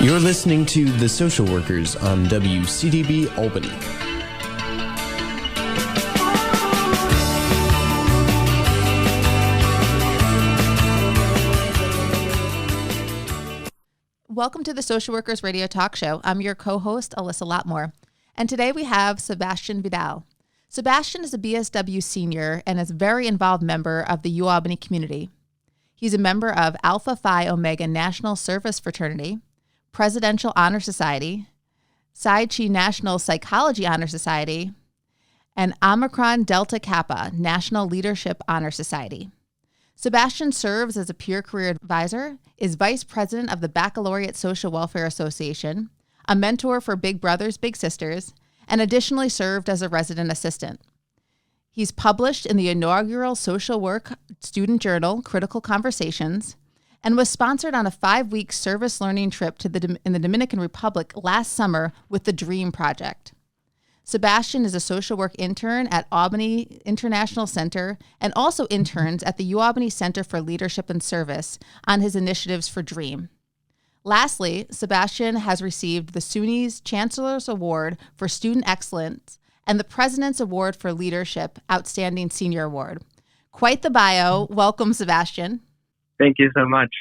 You're listening to The Social Workers on WCDB Albany. Welcome to the Social Workers Radio Talk Show. I'm your co-host, Alyssa Lotmore. And today we have Sebastian Vidal. Sebastian is a BSW senior and is a very involved member of the UAlbany community. He's a member of Alpha Phi Omega National Service Fraternity, Presidential Honor Society, Psi Chi National Psychology Honor Society, and Omicron Delta Kappa National Leadership Honor Society. Sebastian serves as a peer career advisor, is vice president of the Baccalaureate Social Welfare Association, a mentor for Big Brothers Big Sisters, and additionally served as a resident assistant. He's published in the inaugural social work student journal, Critical Conversations, and was sponsored on a 5-week service learning trip to in the Dominican Republic last summer with the DREAM Project. Sebastian is a social work intern at Albany International Center and also interns at the UAlbany Center for Leadership and Service on his initiatives for DREAM. Lastly, Sebastian has received the SUNY's Chancellor's Award for Student Excellence and the President's Award for Leadership Outstanding Senior Award. Quite the bio. Welcome, Sebastian. Thank you so much.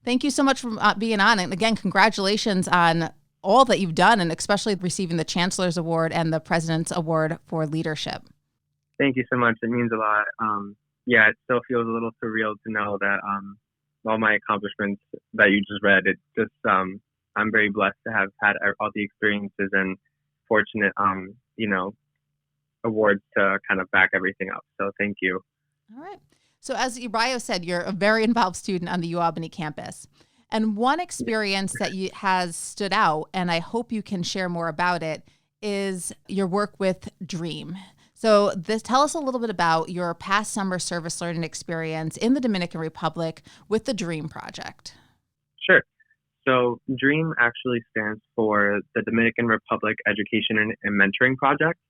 Thank you so much for being on. And again, congratulations on all that you've done, and especially receiving the Chancellor's Award and the President's Award for Leadership. Thank you so much. It means a lot. It still feels a little surreal to know that all my accomplishments that you just read, I'm very blessed to have had all the experiences and fortunate, awards to kind of back everything up. So thank you. All right. So as your bio said, you're a very involved student on the UAlbany campus. And one experience that has stood out, and I hope you can share more about it, is your work with DREAM. So tell us a little bit about your past summer service learning experience in the Dominican Republic with the DREAM Project. Sure. So DREAM actually stands for the Dominican Republic Education and Mentoring Project.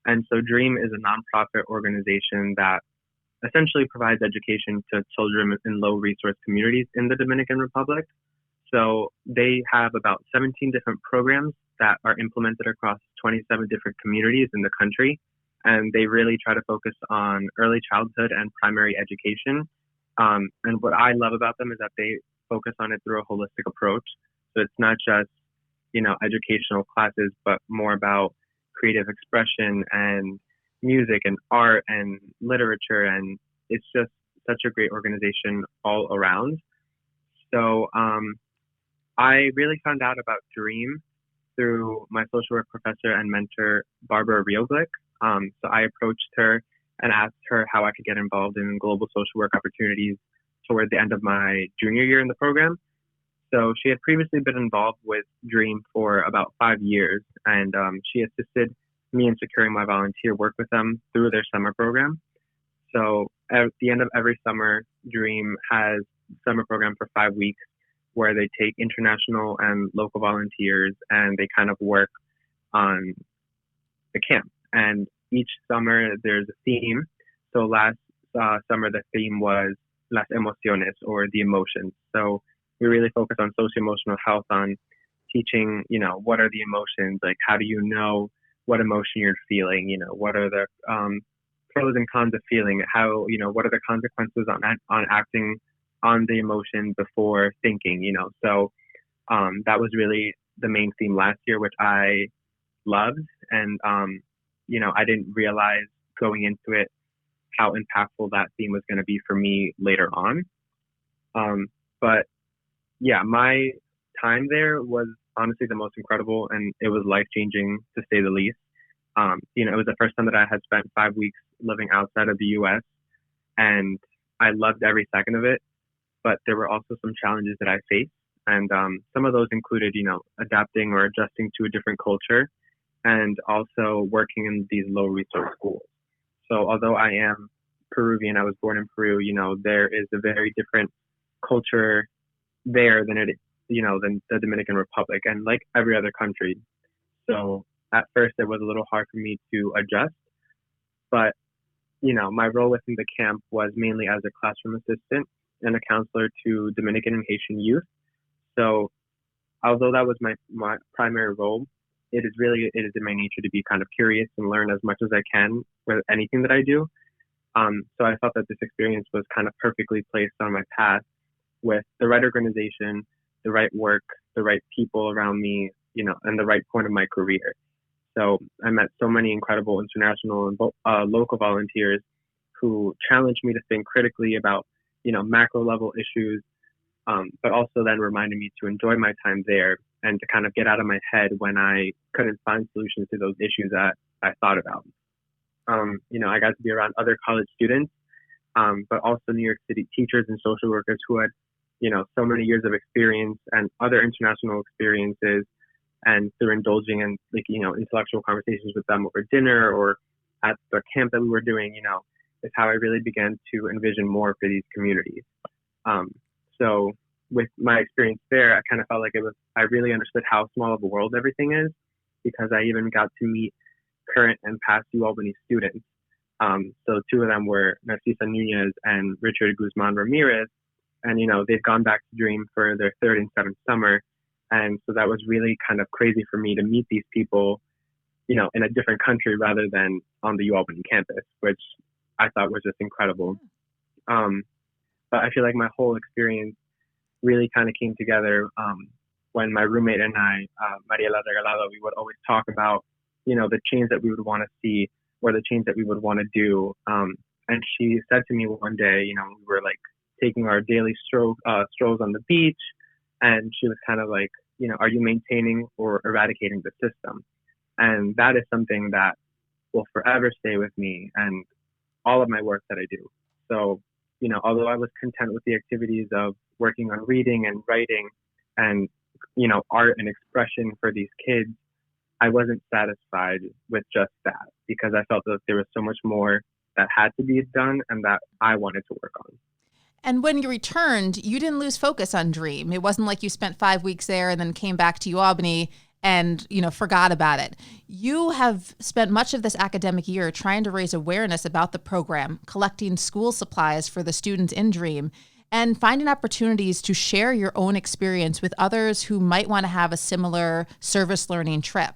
And so DREAM is a nonprofit organization that essentially provides education to children in low-resource communities in the Dominican Republic. So they have about 17 different programs that are implemented across 27 different communities in the country, and they really try to focus on early childhood and primary education. And what I love about them is that they focus on it through a holistic approach. So it's not just, educational classes, but more about creative expression and music and art and literature, and it's just such a great organization all around. So I really found out about DREAM through my social work professor and mentor, Barbara Rioglick. So I approached her and asked her how I could get involved in global social work opportunities toward the end of my junior year in the program. So she had previously been involved with DREAM for about 5 years, and she assisted me in securing my volunteer work with them through their summer program. So at the end of every summer, DREAM has a summer program for 5 weeks where they take international and local volunteers and they kind of work on the camp. And each summer there's a theme. So last summer the theme was Las Emociones, or the emotions. So we really focus on socio-emotional health, on teaching, what are the emotions, like how do you know what emotion you're feeling, what are the pros and cons of feeling, how, what are the consequences on acting on the emotion before thinking, So that was really the main theme last year, which I loved. And, I didn't realize going into it how impactful that theme was going to be for me later on. But yeah, my time there was honestly the most incredible, and it was life-changing to say the least. It was the first time that I had spent 5 weeks living outside of the U.S., and I loved every second of it, but there were also some challenges that I faced, and some of those included, adapting or adjusting to a different culture, and also working in these low-resource schools. So although I am Peruvian, I was born in Peru, there is a very different culture there than than the Dominican Republic, and like every other country. So at first it was a little hard for me to adjust, but my role within the camp was mainly as a classroom assistant and a counselor to Dominican and Haitian youth. So although that was my primary role, it is in my nature to be kind of curious and learn as much as I can with anything that I do. So I felt that this experience was kind of perfectly placed on my path with the right organization, the right work, the right people around me, and the right point of my career. So I met so many incredible international and local volunteers who challenged me to think critically about, macro level issues, but also then reminded me to enjoy my time there and to kind of get out of my head when I couldn't find solutions to those issues that I thought about. I got to be around other college students, but also New York City teachers and social workers who had, so many years of experience and other international experiences. And through indulging in intellectual conversations with them over dinner or at the camp that we were doing, is how I really began to envision more for these communities. So with my experience there, I kind of felt like I really understood how small of a world everything is, because I even got to meet current and past UAlbany students. So two of them were Narcisa Nunez and Richard Guzman Ramirez. And, they've gone back to Dream for their third and seventh summer. And so that was really kind of crazy for me to meet these people, in a different country rather than on the UAlbany campus, which I thought was just incredible. But I feel like my whole experience really kind of came together when my roommate and I, Mariela Regalado, we would always talk about, the change that we would want to see or the change that we would want to do. And she said to me one day, we were like taking our daily strolls on the beach. And she was kind of like, are you maintaining or eradicating the system? And that is something that will forever stay with me and all of my work that I do. So, although I was content with the activities of working on reading and writing and, art and expression for these kids, I wasn't satisfied with just that, because I felt that there was so much more that had to be done and that I wanted to work on. And when you returned, you didn't lose focus on Dream. It wasn't like you spent 5 weeks there and then came back to UAlbany and, forgot about it. You have spent much of this academic year trying to raise awareness about the program, collecting school supplies for the students in Dream, and finding opportunities to share your own experience with others who might want to have a similar service learning trip.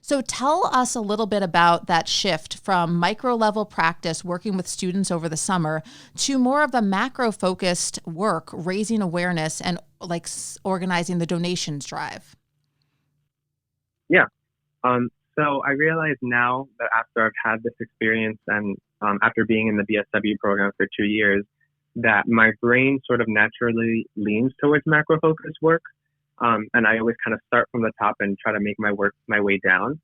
So tell us a little bit about that shift from micro-level practice working with students over the summer to more of the macro-focused work, raising awareness and organizing the donations drive. Yeah. So I realize now that after I've had this experience and after being in the BSW program for 2 years, that my brain sort of naturally leans towards macro-focused work. And I always kind of start from the top and try to make my way down.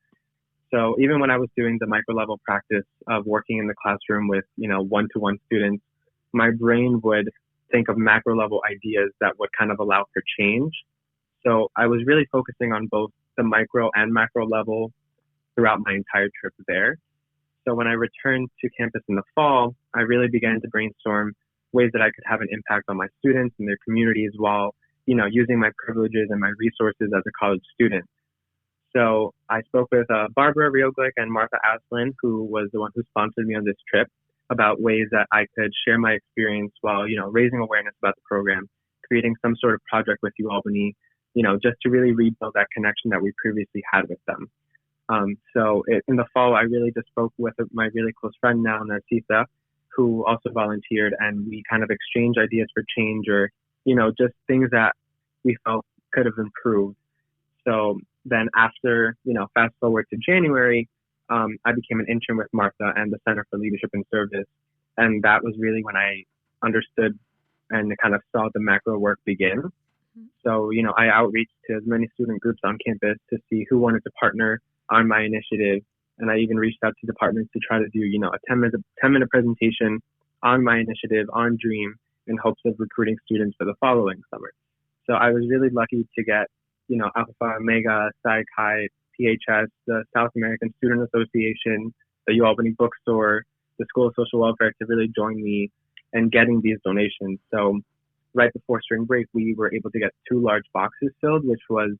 So even when I was doing the micro level practice of working in the classroom with, one-to-one students, my brain would think of macro level ideas that would kind of allow for change. So I was really focusing on both the micro and macro level throughout my entire trip there. So when I returned to campus in the fall, I really began to brainstorm ways that I could have an impact on my students and their communities while using my privileges and my resources as a college student. So I spoke with Barbara Rioglick and Martha Asplin, who was the one who sponsored me on this trip, about ways that I could share my experience while, raising awareness about the program, creating some sort of project with UAlbany, just to really rebuild that connection that we previously had with them. In the fall, I really just spoke with my really close friend now, Narcisa, who also volunteered, and we kind of exchanged ideas for change or just things that we felt could have improved. So then after, fast forward to January, I became an intern with Martha and the Center for Leadership and Service. And that was really when I understood and kind of saw the macro work begin. So, I outreached to as many student groups on campus to see who wanted to partner on my initiative. And I even reached out to departments to try to do, a 10-minute presentation on my initiative on Dream in hopes of recruiting students for the following summer. So I was really lucky to get, Alpha, Omega, Psi Chi, PHS, the South American Student Association, the UAlbany Bookstore, the School of Social Welfare to really join me in getting these donations. So right before spring break, we were able to get 2 large boxes filled, which was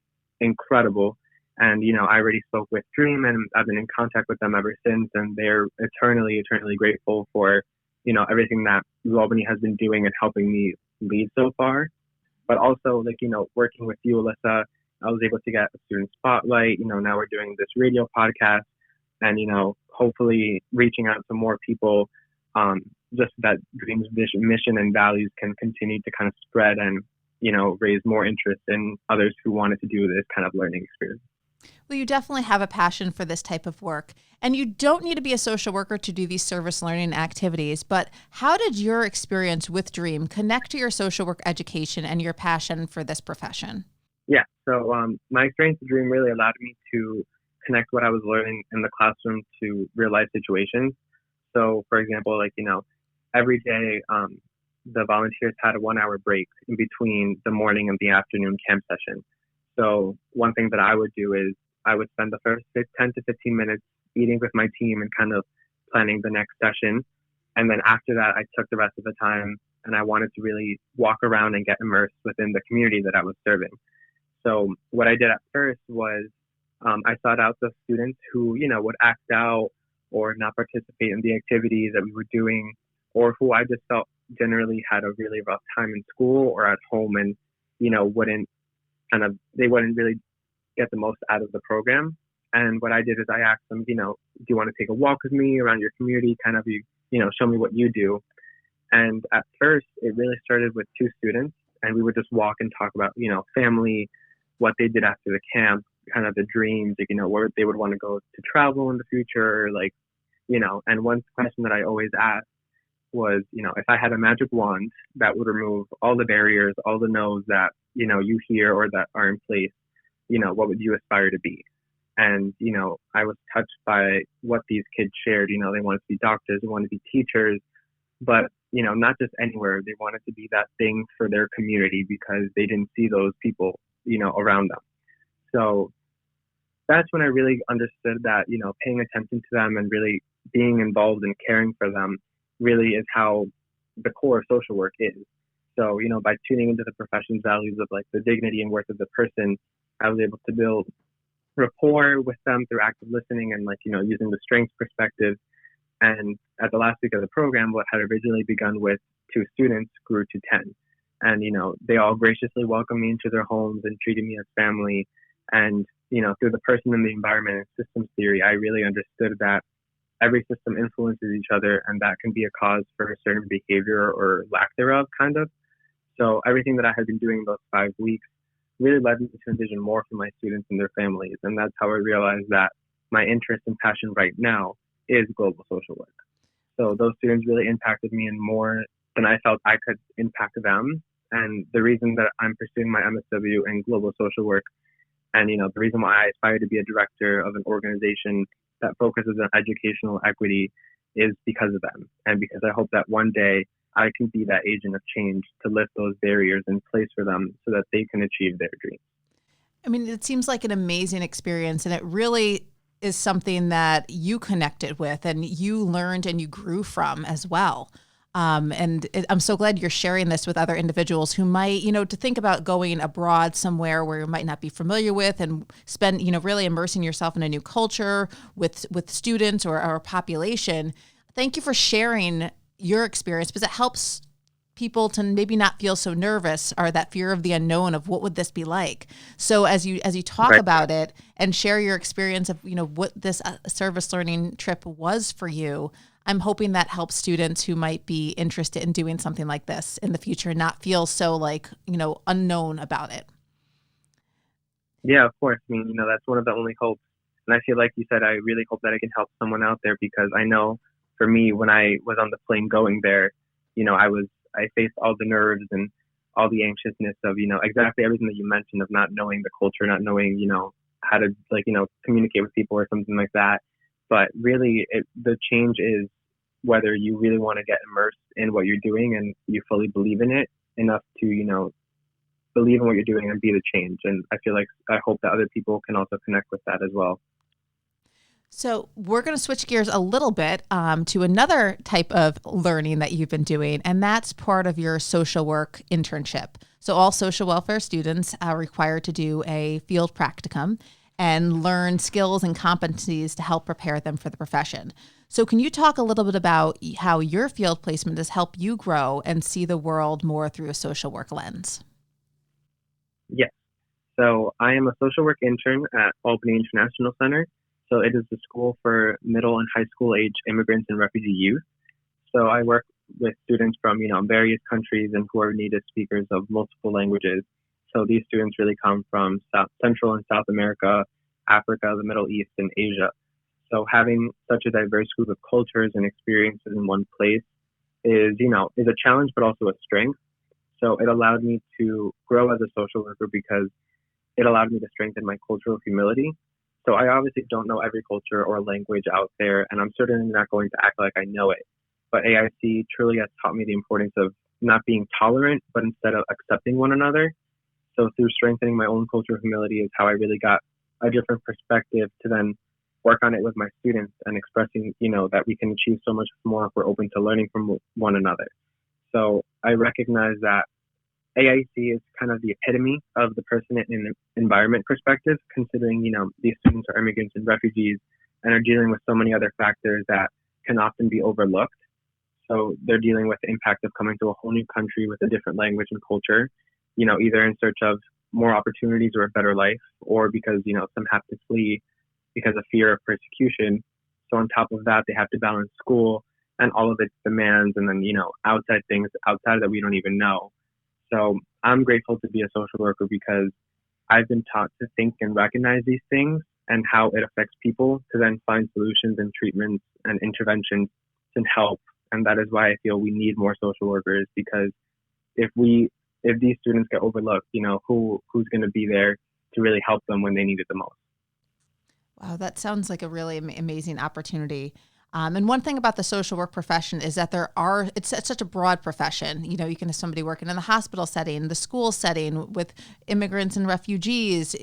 incredible. And, I already spoke with Dream, and I've been in contact with them ever since. And they're eternally, eternally grateful for, everything that U Albany has been doing and helping me lead so far. But also, working with you, Alyssa, I was able to get a student spotlight. Now we're doing this radio podcast and, hopefully reaching out to more people, just that Dream's vision, mission and values can continue to kind of spread and, raise more interest in others who wanted to do this kind of learning experience. Well, you definitely have a passion for this type of work, and you don't need to be a social worker to do these service learning activities, but how did your experience with Dream connect to your social work education and your passion for this profession? Yeah, so my experience with Dream really allowed me to connect what I was learning in the classroom to real life situations. So, for example, every day the volunteers had a 1 hour break in between the morning and the afternoon camp session. So one thing that I would do is I would spend the first 10 to 15 minutes eating with my team and kind of planning the next session. And then after that, I took the rest of the time and I wanted to really walk around and get immersed within the community that I was serving. So what I did at first was I sought out the students who, would act out or not participate in the activities that we were doing, or who I just felt generally had a really rough time in school or at home and, they wouldn't really get the most out of the program. And what I did is I asked them, do you want to take a walk with me around your community? Kind of, show me what you do. And at first, it really started with 2 students, and we would just walk and talk about, family, what they did after the camp, kind of the dreams, where they would want to go to travel in the future, and one question that I always asked was, if I had a magic wand that would remove all the barriers, all the no's that, you hear or that are in place, what would you aspire to be? And, I was touched by what these kids shared. They wanted to be doctors, they wanted to be teachers, but, not just anywhere. They wanted to be that thing for their community because they didn't see those people, around them. So that's when I really understood that, paying attention to them and really being involved and caring for them really is how the core of social work is. So, by tuning into the profession's values of the dignity and worth of the person, I was able to build rapport with them through active listening and using the strengths perspective. And at the last week of the program, what had originally begun with 2 students grew to 10. And, they all graciously welcomed me into their homes and treated me as family. And, through the person and the environment and systems theory, I really understood that every system influences each other, and that can be a cause for a certain behavior or lack thereof, kind of. So everything that I had been doing those 5 weeks really led me to envision more for my students and their families. And that's how I realized that my interest and passion right now is global social work. So those students really impacted me in more than I felt I could impact them. And the reason that I'm pursuing my MSW in global social work, and the reason why I aspire to be a director of an organization that focuses on educational equity is because of them. And because I hope that one day I can be that agent of change to lift those barriers in place for them so that they can achieve their dreams. I mean, it seems like an amazing experience, and it really is something that you connected with and you learned and you grew from as well. I'm so glad you're sharing this with other individuals who might, to think about going abroad somewhere where you might not be familiar with and spend, really immersing yourself in a new culture with students or our population. Thank you for sharing your experience, because it helps people to maybe not feel so nervous or that fear of the unknown of what would this be like. So as you talk Right. about it and share your experience of, what this service learning trip was for you, I'm hoping that helps students who might be interested in doing something like this in the future and not feel so unknown about it. Yeah, of course. I mean, that's one of the only hopes. And I feel like you said, I really hope that I can help someone out there, because I know for me, when I was on the plane going there, I faced all the nerves and all the anxiousness of, exactly everything that you mentioned, of not knowing the culture, not knowing, how to communicate with people or something like that. But really, the change is whether you really want to get immersed in what you're doing and you fully believe in it enough to, believe in what you're doing and be the change. And I hope that other people can also connect with that as well. So we're going to switch gears a little bit to another type of learning that you've been doing, and that's part of your social work internship. So all social welfare students are required to do a field practicum. and learn skills and competencies to help prepare them for the profession. So can you talk a little bit about how your field placement has helped you grow and see the world more through a social work lens? Yes. So I am a social work intern at Albany International Center. So it is the school for middle and high school age immigrants and refugee youth. So I work with students from, various countries and who are native speakers of multiple languages. So these students really come from Central and South America, Africa, the Middle East, and Asia. So having such a diverse group of cultures and experiences in one place is a challenge, but also a strength. So it allowed me to grow as a social worker because it allowed me to strengthen my cultural humility. So I obviously don't know every culture or language out there, and I'm certainly not going to act like I know it. But AIC truly has taught me the importance of not being tolerant, but instead of accepting one another. So through strengthening my own cultural humility is how I really got a different perspective to then work on it with my students and expressing, that we can achieve so much more if we're open to learning from one another. So I recognize that AIC is kind of the epitome of the person in an environment perspective, considering, these students are immigrants and refugees and are dealing with so many other factors that can often be overlooked. So they're dealing with the impact of coming to a whole new country with a different language and culture, either in search of more opportunities or a better life, or because, some have to flee because of fear of persecution. So on top of that, they have to balance school and all of its demands and then, outside things outside that we don't even know. So I'm grateful to be a social worker because I've been taught to think and recognize these things and how it affects people to then find solutions and treatments and interventions to help. And that is why I feel we need more social workers, because if these students get overlooked, who's going to be there to really help them when they need it the most? Wow, that sounds like a really amazing opportunity. And one thing about the social work profession is that it's such a broad profession. You can have somebody working in the hospital setting, the school setting with immigrants and refugees,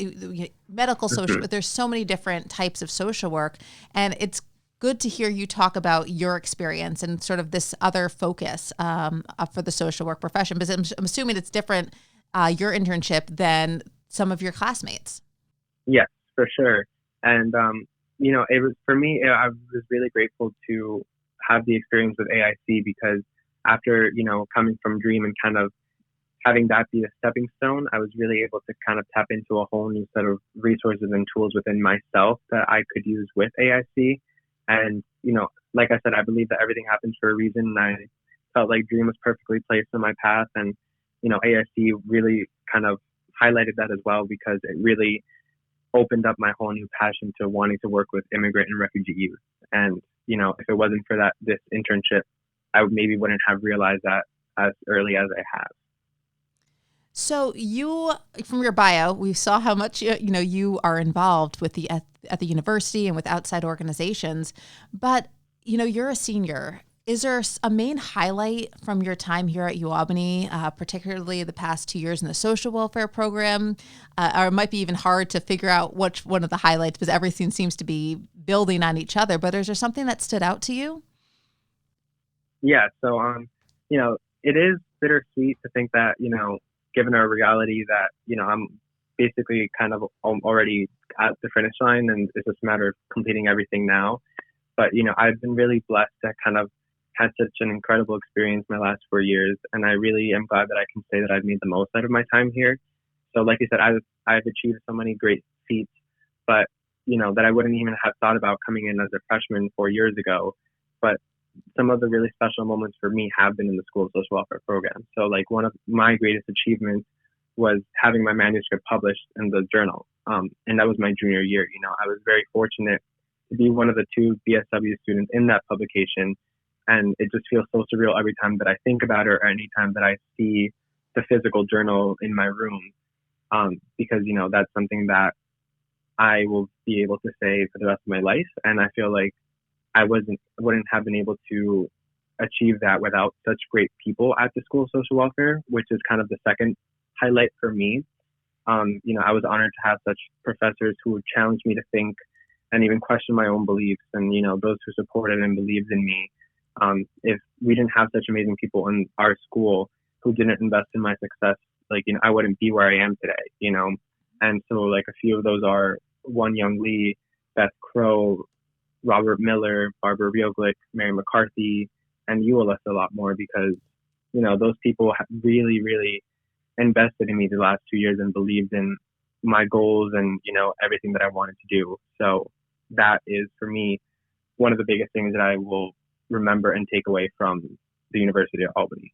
medical social. There's so many different types of social work. And it's good to hear you talk about your experience and sort of this other focus for the social work profession, because I'm assuming it's different, your internship, than some of your classmates. Yes, for sure. And, it was, for me, I was really grateful to have the experience with AIC because after, coming from Dream and kind of having that be a stepping stone, I was really able to kind of tap into a whole new set of resources and tools within myself that I could use with AIC. And, like I said, I believe that everything happens for a reason. And I felt like Dream was perfectly placed in my path. And, AIC really kind of highlighted that as well, because it really opened up my whole new passion to wanting to work with immigrant and refugee youth. And, if it wasn't for this internship, I maybe wouldn't have realized that as early as I have. So you, from your bio, we saw how much you are involved with at the university and with outside organizations. But you're a senior. Is there a main highlight from your time here at UAlbany, particularly the past 2 years in the social welfare program? Or it might be even hard to figure out which one of the highlights, because everything seems to be building on each other. But is there something that stood out to you? Yeah. So, it is bittersweet to think that, given our reality that, I'm basically kind of already at the finish line and it's just a matter of completing everything now. But, I've been really blessed to kind of had such an incredible experience my last 4 years. And I really am glad that I can say that I've made the most out of my time here. So like you said, I've achieved so many great feats, but, that I wouldn't even have thought about coming in as a freshman 4 years ago. But some of the really special moments for me have been in the school social welfare program. So like one of my greatest achievements was having my manuscript published in the journal. And that was my junior year. I was very fortunate to be one of the 2 BSW students in that publication. And it just feels so surreal every time that I think about it or any time that I see the physical journal in my room. Because, that's something that I will be able to say for the rest of my life. And I feel like I wouldn't have been able to achieve that without such great people at the school of social welfare, which is kind of the second highlight for me. I was honored to have such professors who would challenge me to think and even question my own beliefs, and those who supported and believed in me. If we didn't have such amazing people in our school who didn't invest in my success, I wouldn't be where I am today. And so like a few of those are One Young Lee, Beth Crow, Robert Miller, Barbara Rioglick, Mary McCarthy, and you, Alyssa, a lot more because, those people have really, really invested in me the last 2 years and believed in my goals and, everything that I wanted to do. So that is, for me, one of the biggest things that I will remember and take away from the University of Albany.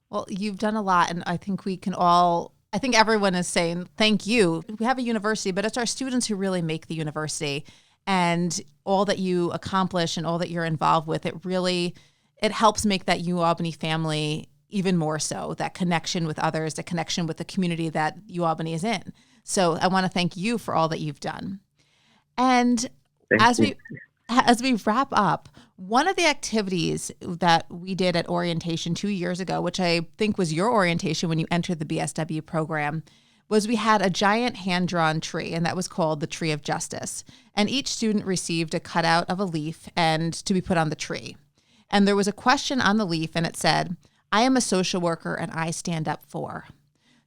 Well, you've done a lot, and I think I think everyone is saying thank you. We have a university, but it's our students who really make the university, and all that you accomplish and all that you're involved with, it helps make that UAlbany family even more so, that connection with others, the connection with the community that UAlbany is in. So I want to thank you for all that you've done. And as we wrap up, one of the activities that we did at orientation 2 years ago, which I think was your orientation when you entered the BSW program, was we had a giant hand-drawn tree, and that was called the Tree of Justice. And each student received a cutout of a leaf and to be put on the tree. And there was a question on the leaf, and it said, "I am a social worker and I stand up for."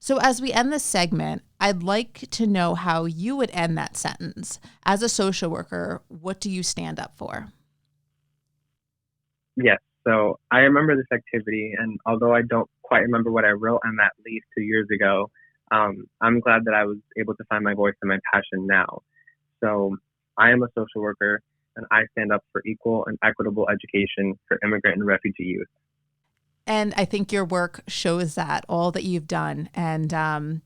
So as we end this segment, I'd like to know how you would end that sentence. As a social worker, what do you stand up for? Yes, so I remember this activity, and although I don't quite remember what I wrote on that leaf 2 years ago, I'm glad that I was able to find my voice and my passion now. So I am a social worker, and I stand up for equal and equitable education for immigrant and refugee youth. And I think your work shows that, all that you've done. And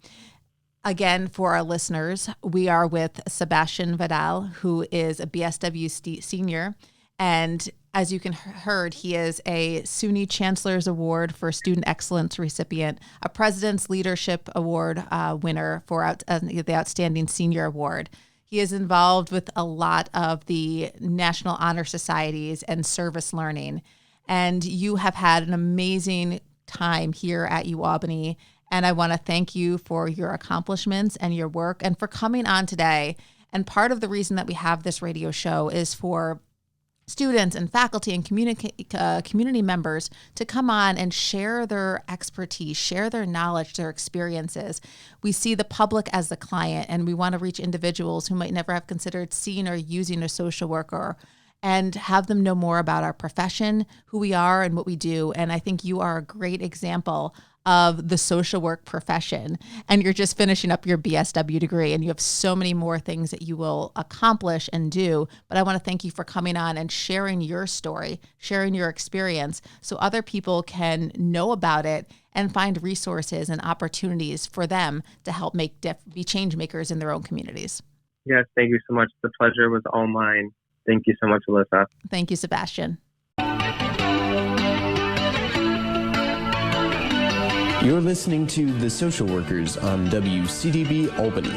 again, for our listeners, we are with Sebastian Vidal, who is a BSW senior. And as you can heard, he is a SUNY Chancellor's Award for Student Excellence recipient, a President's Leadership Award winner for the Outstanding Senior Award. He is involved with a lot of the National Honor Societies and service learning. And you have had an amazing time here at UAlbany. And I want to thank you for your accomplishments and your work and for coming on today. And part of the reason that we have this radio show is for students and faculty and community members to come on and share their expertise, share their knowledge, their experiences. We see the public as the client, and we want to reach individuals who might never have considered seeing or using a social worker and have them know more about our profession, who we are, and what we do. And I think you are a great example of the social work profession. And you're just finishing up your BSW degree, and you have so many more things that you will accomplish and do. But I want to thank you for coming on and sharing your story, sharing your experience, so other people can know about it and find resources and opportunities for them to help be change makers in their own communities. Yes, thank you so much. The pleasure was all mine. Thank you so much, Alyssa. Thank you, Sebastian. You're listening to The Social Workers on WCDB Albany.